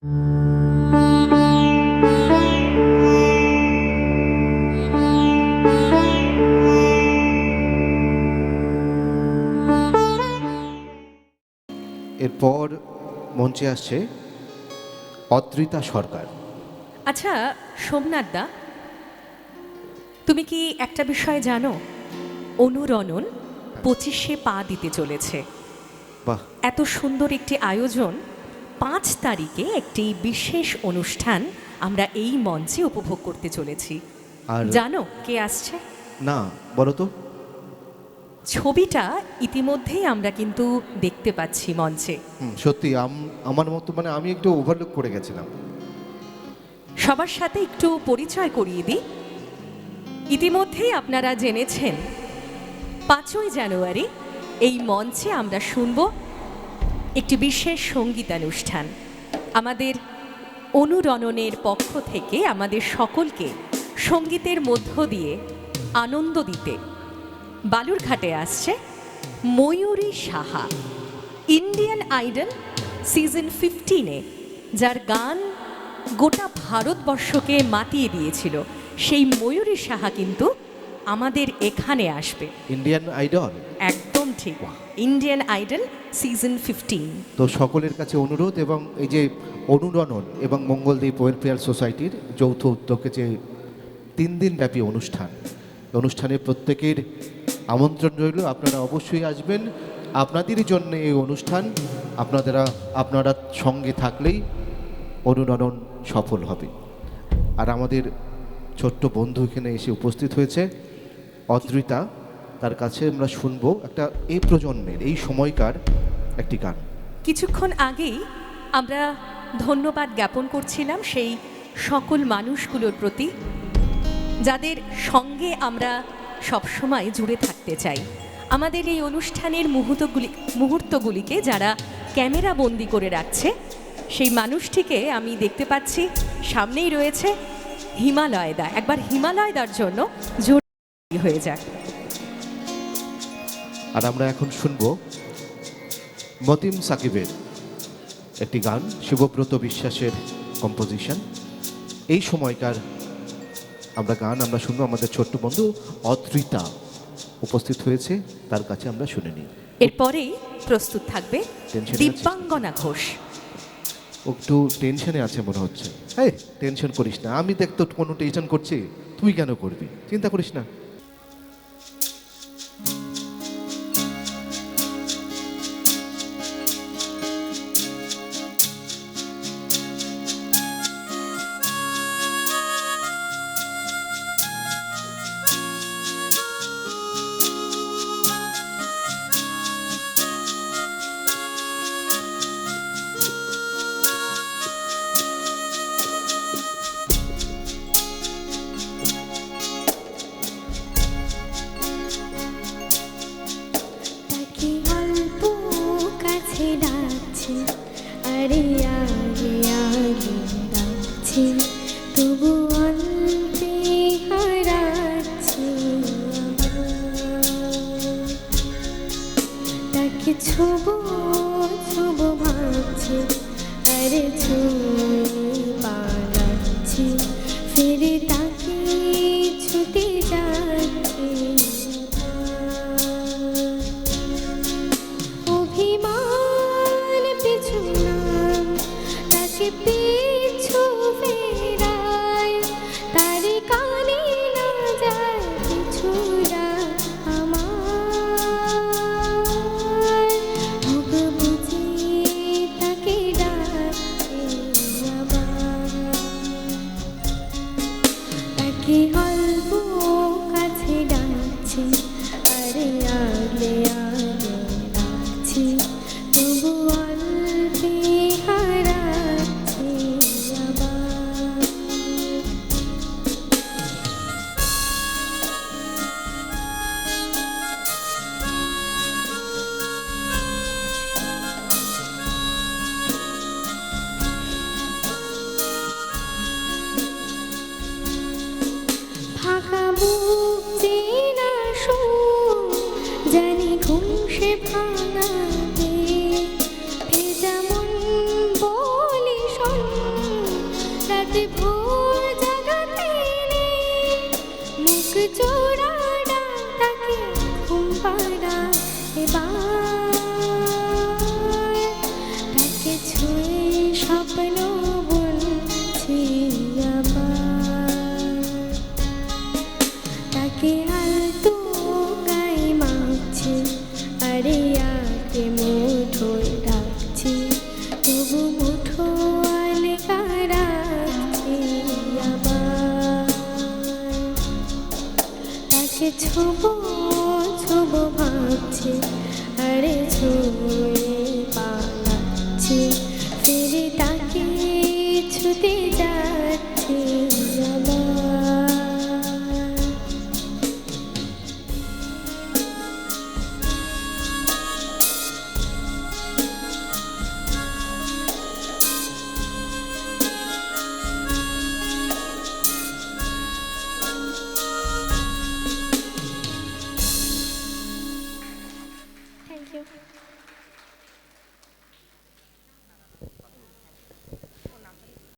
এরপর মঞ্চে আসছে অদ্রিতা সরকার। আচ্ছা সোমনাথ দা, তুমি কি একটা বিষয় জানো? অনুরণন 25-এ পা দিতে চলেছে। বাহ, এত সুন্দর একটি আয়োজন, 5 তারিখে একটি বিশেষ অনুষ্ঠান আমরা এই মঞ্চে উপভোগ করতে চলেছি। আর জানো কে আসছে? না, বলো তো। ছবিটা ইতিমধ্যেই আমরা কিন্তু দেখতে পাচ্ছি মঞ্চে। সত্যি আমার মতো, মানে আমি একটু ওভারলুক করে গেছিলাম। সবার সাথে একটু পরিচয় করিয়ে দিই। ইতিমধ্যেই আপনারা জেনেছেন 5ই জানুয়ারি এই মঞ্চে আমরা শুনব একটি বিশেষ সঙ্গীতানুষ্ঠান। আমাদের অনুরণনের পক্ষ থেকে আমাদের সকলকে সঙ্গীতের মধ্য দিয়ে আনন্দ দিতে বালুরঘাটে আসছে ময়ূরী সাহা। ইন্ডিয়ান আইডল সিজন 15-এ যার গান গোটা ভারতবর্ষকে মাতিয়ে দিয়েছিল, সেই ময়ূরী সাহা কিন্তু আমাদের এখানে আসবে। ইন্ডিয়ান আইডল, একদম ঠিক, ইন্ডিয়ান আইডল সিজন 15। তো সকলের কাছে অনুরোধ, এবং এই যে অনুরণন এবং মঙ্গলদ্বীপ ওয়েলফেয়ার সোসাইটির যৌথ উদ্যোগে যে 3 দিন ব্যাপী অনুষ্ঠানে প্রত্যেকের আমন্ত্রণ রইল। আপনারা অবশ্যই আসবেন। আপনাদেরই জন্য এই অনুষ্ঠান। আপনারা সঙ্গে থাকলেই অনুরণন সফল হবে। আর আমাদের ছোট্ট বন্ধু এখানে এসে উপস্থিত হয়েছে, অদ্রিতা। তার কাছে আমরা শুনবো একটা এই প্রজন্মের, এই সময়কার একটি গান। কিছুক্ষণ আগেই আমরা ধন্যবাদ জ্ঞাপন করছিলাম সেই সকল মানুষগুলোর প্রতি যাদের সঙ্গে আমরা সবসময় জুড়ে থাকতে চাই। আমাদের এই অনুষ্ঠানের মুহূর্তগুলিকে যারা ক্যামেরা বন্দি করে রাখছে, সেই মানুষটিকে আমি দেখতে পাচ্ছি সামনেই রয়েছে, হিমালয়দা। একবার হিমালয়দার জন্য জোর হয়ে যাক। আর আমরা এখন শুনবো মতিম সাকিবের একটি গান, শিবব্রত বিশ্বাসের কম্পোজিশন। এই সময়কার আমরা শুনবো। আমাদের ছোট্ট বন্ধু অদ্রিতা উপস্থিত হয়েছে, তার কাছে আমরা শুনে নিই। এরপরেই প্রস্তুত থাকবে দিব্যাঙ্গনা ঘোষ। একটু টেনশনে আছে মনে হচ্ছে। এই টেনশন করিস না, আমি দেখ তো কোনো টেনশন করছি, তুই কেন করবি? চিন্তা করিস না। ছুবো ছুবো ভাবছি, আরে পালাচ্ছি, ফিরে তাকে ছুটে যাচ্ছি। অভিমান পিছু না, তাকে পিছু ফেরায়, তার কানে না যায় কিছুরা তবু অল্পে হারাচ্ছি। রাত ভোর জাগাতে নেই, মুখ চোরা ডাকে ঘুম পাড়া এবার, তাকে ছুঁয়ে স্বপ্ন বলছি আবার, তাকে আলতো গায়ে মাখছি, আরে আগে মুঠোয় রাখছি, তবু মুঠো আলগা রাখছি আবার, তাকে ছোবো ছোবো ভাবছি, আরে ছুঁয়ে পালাচ্ছি, ফিরে তাকে ছুতে যায়